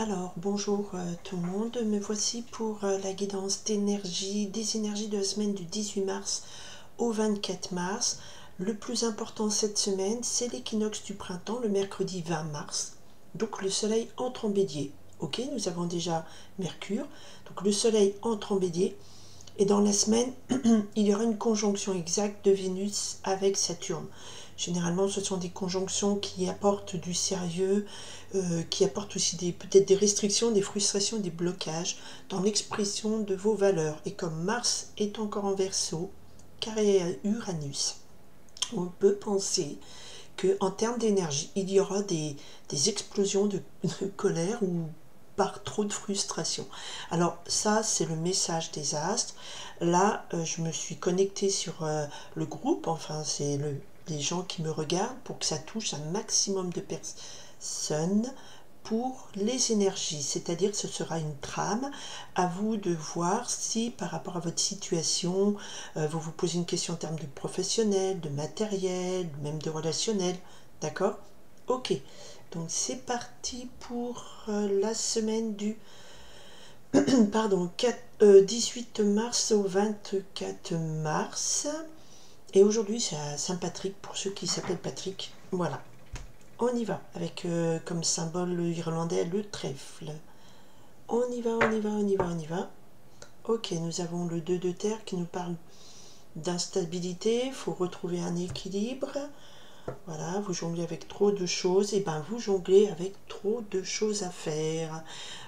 Alors, bonjour tout le monde, me voici pour la guidance d'énergie, des énergies de la semaine du 18 mars au 24 mars. Le plus important cette semaine, c'est l'équinoxe du printemps, le mercredi 20 mars. Donc le soleil entre en bélier. Ok, nous avons déjà Mercure. Donc le soleil entre en bélier. Et dans la semaine, il y aura une conjonction exacte de Vénus avec Saturne. Généralement, ce sont des conjonctions qui apportent du sérieux, qui apportent aussi peut-être des restrictions, des frustrations, des blocages dans l'expression de vos valeurs. Et comme Mars est encore en Verseau, carré à Uranus, on peut penser qu'en termes d'énergie, il y aura des explosions de colère ou par trop de frustration. Alors ça, c'est le message des astres. Là, je me suis connectée sur le groupe, enfin c'est les gens qui me regardent pour que ça touche un maximum de personnes pour les énergies, c'est-à-dire que ce sera une trame. À vous de voir si par rapport à votre situation, vous vous posez une question en termes de professionnel, de matériel, même de relationnel, d'accord? Ok, donc c'est parti pour la semaine du pardon, 18 mars au 24 mars. Et aujourd'hui c'est à Saint-Patrick pour ceux qui s'appellent Patrick. Voilà. On y va, avec comme symbole irlandais le trèfle. On y va, on y va, on y va, on y va. Ok, nous avons le 2 de terre qui nous parle d'instabilité, il faut retrouver un équilibre. Voilà, vous jonglez avec trop de choses, et ben vous jonglez avec trop de choses à faire.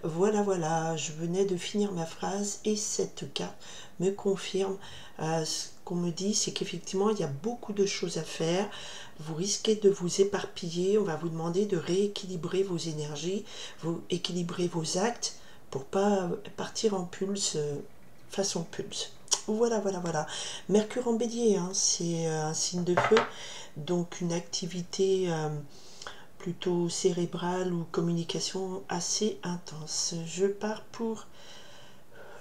Voilà, voilà, je venais de finir ma phrase et cette carte me confirme ce qu'on me dit, c'est qu'effectivement il y a beaucoup de choses à faire. Vous risquez de vous éparpiller, on va vous demander de rééquilibrer vos énergies, vous équilibrer vos actes pour pas partir en pulse, façon pulse. Voilà, voilà, voilà. Mercure en bélier, hein, c'est un signe de feu, donc une activité plutôt cérébrale ou communication assez intense. Je pars pour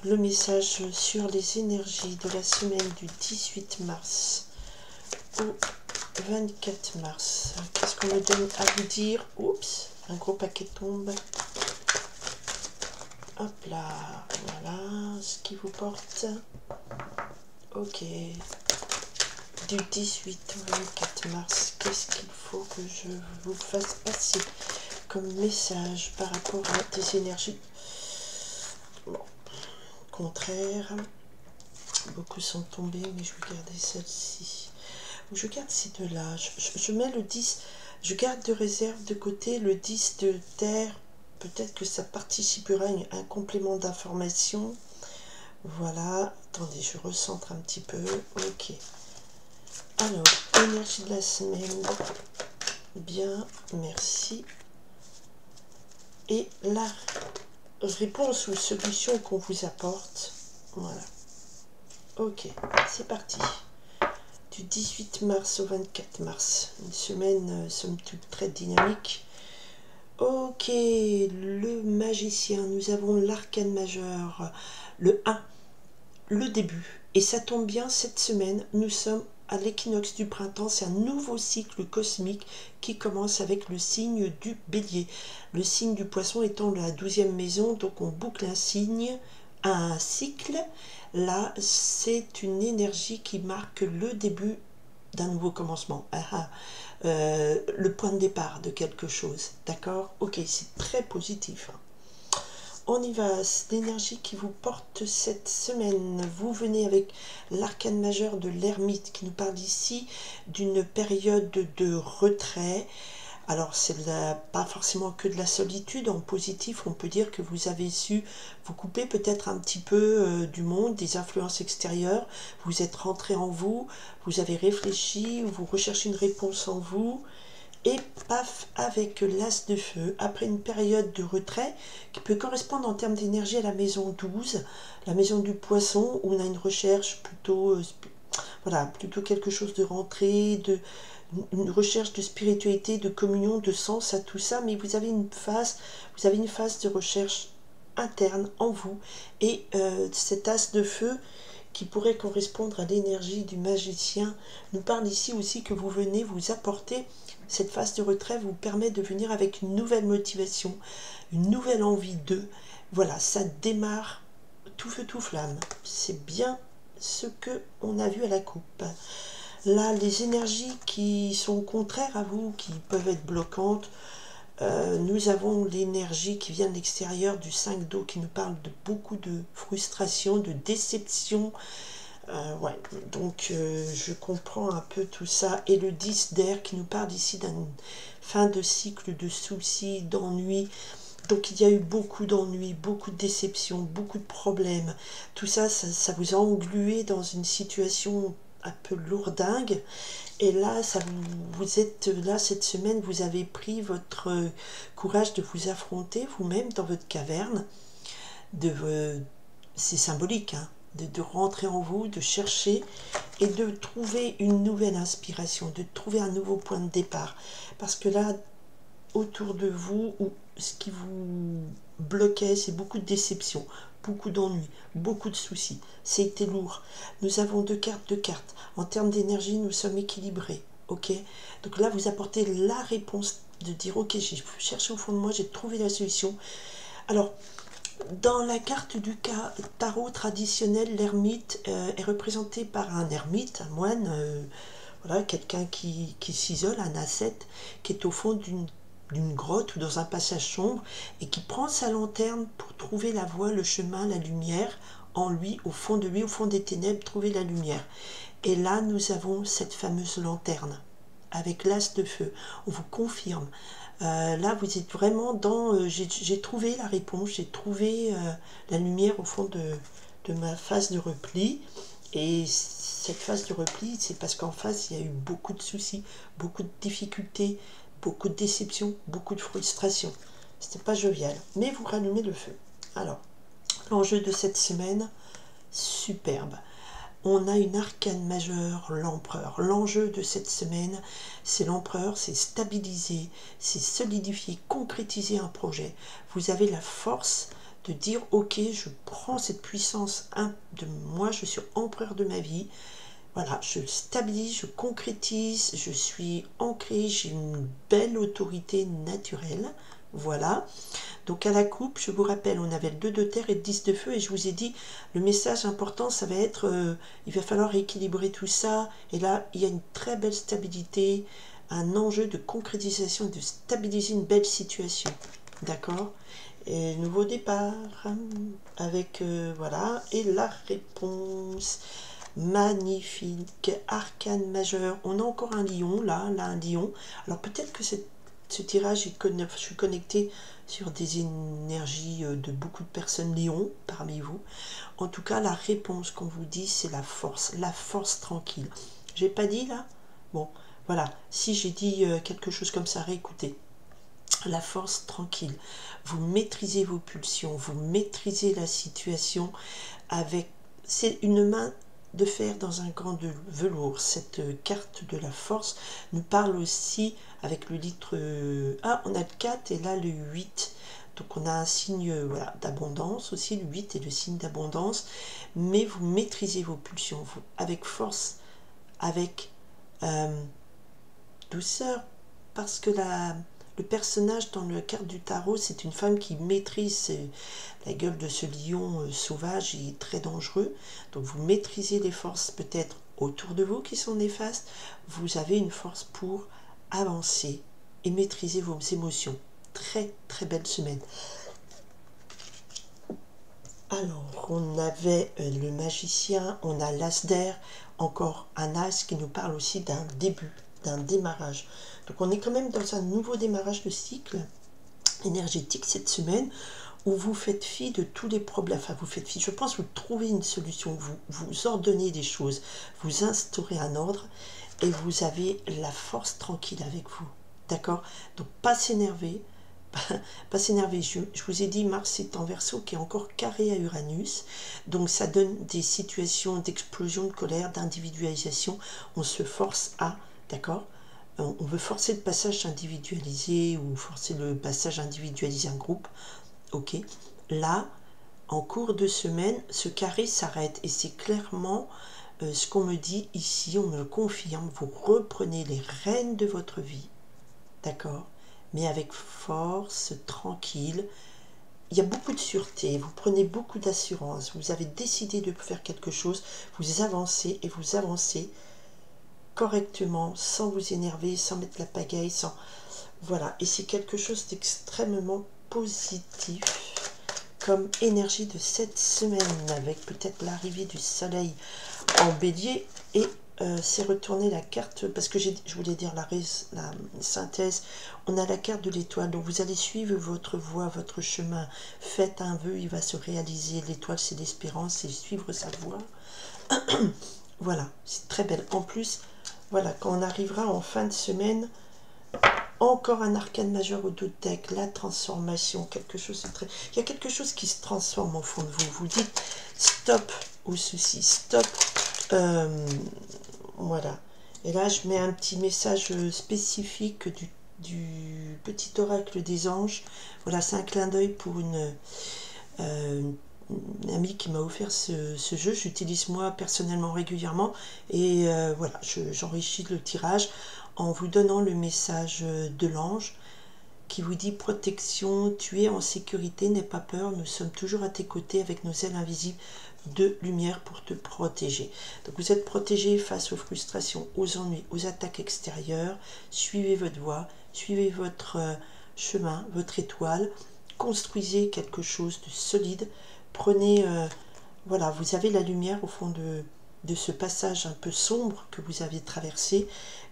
le message sur les énergies de la semaine du 18 mars au 24 mars. Qu'est-ce qu'on me donne à vous dire? Oups, un gros paquet tombe. Hop là, voilà ce qui vous porte. Ok. Du 18 au 24 mars, qu'est-ce qu'il faut que je vous fasse passer comme message par rapport à des énergies? Bon, contraire. Beaucoup sont tombés, mais je vais garder celle-ci. Je garde ces deux-là. Je mets le 10. Je garde de réserve de côté le 10 de terre. Peut-être que ça participera à un complément d'information. Voilà. Attendez, je recentre un petit peu. Ok. Alors, énergie de la semaine. Bien, merci. Et la réponse ou solution qu'on vous apporte. Voilà. Ok, c'est parti. Du 18 mars au 24 mars. Une semaine, somme toute, très dynamique. Ok, le magicien. Nous avons l'arcane majeur. Le 1, le début. Et ça tombe bien, cette semaine, nous sommes à l'équinoxe du printemps. C'est un nouveau cycle cosmique qui commence avec le signe du bélier. Le signe du poisson étant la 12e maison, donc on boucle un signe, un cycle. Là, c'est une énergie qui marque le début d'un nouveau commencement. Le point de départ de quelque chose. D'accord? Ok, c'est très positif. On y va, c'est l'énergie qui vous porte cette semaine. Vous venez avec l'arcane majeur de l'ermite qui nous parle ici d'une période de retrait. Alors, c'est pas forcément que de la solitude. En positif, on peut dire que vous avez su vous couper peut-être un petit peu du monde, des influences extérieures. Vous êtes rentré en vous, vous avez réfléchi, vous recherchez une réponse en vous. Et paf, avec l'as de feu, après une période de retrait qui peut correspondre en termes d'énergie à la maison 12, la maison du poisson, où on a une recherche plutôt, voilà, plutôt quelque chose de rentrée, une recherche de spiritualité, de communion, de sens à tout ça, mais vous avez une phase de recherche interne en vous, et cet as de feu qui pourrait correspondre à l'énergie du magicien nous parle ici aussi que vous venez vous apporter. Cette phase de retrait vous permet de venir avec une nouvelle motivation, une nouvelle envie d'eux. Voilà, ça démarre tout feu tout flamme. C'est bien ce que on a vu à la coupe. Là, les énergies qui sont contraires à vous, qui peuvent être bloquantes, nous avons l'énergie qui vient de l'extérieur du 5 d'eau, qui nous parle de beaucoup de frustration, de déception. Ouais, donc je comprends un peu tout ça. Et le 10 d'air qui nous parle ici d'une fin de cycle de soucis, d'ennuis. Donc il y a eu beaucoup d'ennuis, beaucoup de déceptions, beaucoup de problèmes. Tout ça, ça vous a englué dans une situation un peu lourdingue. Et là, vous êtes là cette semaine, vous avez pris votre courage de vous affronter vous-même dans votre caverne. C'est symbolique, hein, de rentrer en vous, de chercher et de trouver une nouvelle inspiration, de trouver un nouveau point de départ. Parce que là, autour de vous, ce qui vous bloquait, c'est beaucoup de déceptions, beaucoup d'ennuis, beaucoup de soucis. C'était lourd. Nous avons deux cartes. En termes d'énergie, nous sommes équilibrés. Ok. Donc là, vous apportez la réponse de dire, ok, j'ai cherché au fond de moi, j'ai trouvé la solution. Alors, dans la carte du tarot traditionnel, l'ermite est représenté par un ermite, un moine, voilà, quelqu'un qui s'isole, un ascète, qui est au fond d'une grotte ou dans un passage sombre et qui prend sa lanterne pour trouver la voie, le chemin, la lumière en lui, au fond de lui, au fond des ténèbres, trouver la lumière. Et là, nous avons cette fameuse lanterne avec l'as de feu. On vous confirme. Là, vous êtes vraiment dans... j'ai trouvé la réponse, j'ai trouvé la lumière au fond de ma phase de repli. Et cette phase de repli, c'est parce qu'en face, il y a eu beaucoup de soucis, beaucoup de difficultés, beaucoup de déceptions, beaucoup de frustration. C'était pas jovial, mais vous rallumez le feu. Alors, l'enjeu de cette semaine, superbe. On a une arcane majeure, l'empereur. L'enjeu de cette semaine, c'est l'empereur, c'est stabiliser, c'est solidifier, concrétiser un projet. Vous avez la force de dire, ok, je prends cette puissance de moi, je suis empereur de ma vie. Voilà, je stabilise, je concrétise, je suis ancré, j'ai une belle autorité naturelle. Voilà. Donc à la coupe, je vous rappelle, on avait le 2 de terre et le 10 de feu, et je vous ai dit, le message important, ça va être, il va falloir équilibrer tout ça, et là, il y a une très belle stabilité, un enjeu de concrétisation, de stabiliser une belle situation, d'accord? Et nouveau départ, avec, voilà, et la réponse, magnifique, arcane majeur, on a encore un lion, là un lion, alors peut-être que ce tirage, je suis connectée sur des énergies de beaucoup de personnes lions parmi vous. En tout cas, la réponse qu'on vous dit, c'est la force tranquille. J'ai pas dit là? Bon, voilà. Si j'ai dit quelque chose comme ça, réécoutez. La force tranquille. Vous maîtrisez vos pulsions, vous maîtrisez la situation avec... C'est une main de fer dans un gant de velours. Cette carte de la force nous parle aussi avec le litre... Ah, on a le 4 et là le 8. Donc on a un signe voilà, d'abondance aussi. Le 8 est le signe d'abondance. Mais vous maîtrisez vos pulsions vous, avec force, avec douceur. Parce que le personnage dans la carte du tarot, c'est une femme qui maîtrise la gueule de ce lion sauvage et très dangereux. Donc vous maîtrisez les forces peut-être autour de vous qui sont néfastes. Vous avez une force pour avancer et maîtriser vos émotions. Très très belle semaine. Alors, on avait le magicien, on a l'as d'air, encore un as qui nous parle aussi d'un début, d'un démarrage. Donc on est quand même dans un nouveau démarrage de cycle énergétique cette semaine où vous faites fi de tous les problèmes. Enfin, vous faites fi, je pense que vous trouvez une solution, vous ordonnez des choses, vous instaurez un ordre et vous avez la force tranquille avec vous. D'accord? Donc pas s'énerver. Pas s'énerver, je vous ai dit, Mars est en Verseau qui est encore carré à Uranus, donc ça donne des situations d'explosion de colère, d'individualisation, on se force à, d'accord, on veut forcer le passage individualisé ou forcer le passage individualisé en groupe, ok, là, en cours de semaine, ce carré s'arrête et c'est clairement ce qu'on me dit ici, on me le confirme, vous reprenez les rênes de votre vie, d'accord, mais avec force, tranquille. Il y a beaucoup de sûreté, vous prenez beaucoup d'assurance, vous avez décidé de faire quelque chose, vous avancez et vous avancez correctement, sans vous énerver, sans mettre la pagaille, sans... Voilà, et c'est quelque chose d'extrêmement positif comme énergie de cette semaine, avec peut-être l'arrivée du soleil en bélier, et c'est retourner la carte, parce que je voulais dire la synthèse, on a la carte de l'étoile, donc vous allez suivre votre voie, votre chemin, faites un vœu, il va se réaliser, l'étoile c'est l'espérance, c'est suivre sa voie. Voilà, c'est très belle. En plus, voilà, quand on arrivera en fin de semaine, encore un arcane majeur au dos de deck, la transformation, quelque chose de très... Il y a quelque chose qui se transforme au fond de vous. Vous dites stop aux soucis, stop. Voilà. Et là, je mets un petit message spécifique du petit oracle des anges. Voilà, c'est un clin d'œil pour une amie qui m'a offert ce jeu. J'utilise moi personnellement régulièrement. Et voilà, j'enrichis le tirage en vous donnant le message de l'ange qui vous dit protection, tu es en sécurité, n'aie pas peur, nous sommes toujours à tes côtés avec nos ailes invisibles de lumière pour te protéger. Donc vous êtes protégé face aux frustrations, aux ennuis, aux attaques extérieures. Suivez votre voie, suivez votre chemin, votre étoile, construisez quelque chose de solide. Prenez, voilà, vous avez la lumière au fond de ce passage un peu sombre que vous avez traversé,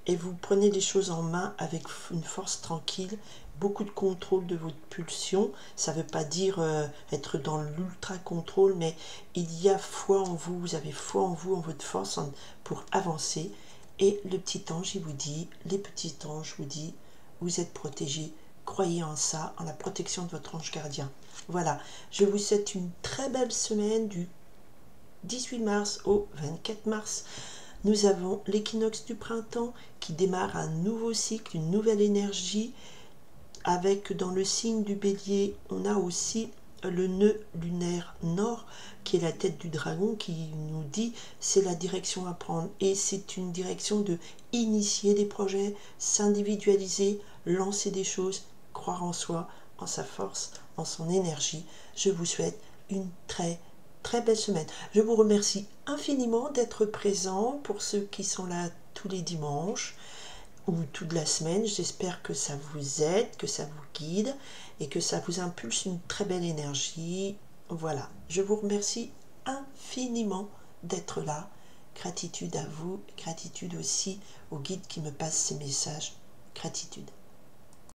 et vous prenez les choses en main avec une force tranquille, beaucoup de contrôle de votre pulsion. Ça ne veut pas dire être dans l'ultra contrôle, mais il y a foi en vous, vous avez foi en vous, en votre force pour avancer. Et le petit ange, il vous dit, les petits anges vous dit, vous êtes protégés, croyez en ça, en la protection de votre ange gardien. Voilà, je vous souhaite une très belle semaine du 18 mars au 24 mars. Nous avons l'équinoxe du printemps qui démarre un nouveau cycle, une nouvelle énergie, avec dans le signe du bélier, on a aussi le nœud lunaire nord, qui est la tête du dragon, qui nous dit c'est la direction à prendre. Et c'est une direction de initier des projets, s'individualiser, lancer des choses, croire en soi, en sa force, en son énergie. Je vous souhaite une très belle semaine. Je vous remercie infiniment d'être présent pour ceux qui sont là tous les dimanches ou toute la semaine. J'espère que ça vous aide, que ça vous guide et que ça vous impulse une très belle énergie. Voilà, je vous remercie infiniment d'être là. Gratitude à vous, gratitude aussi au guide qui me passe ces messages. Gratitude.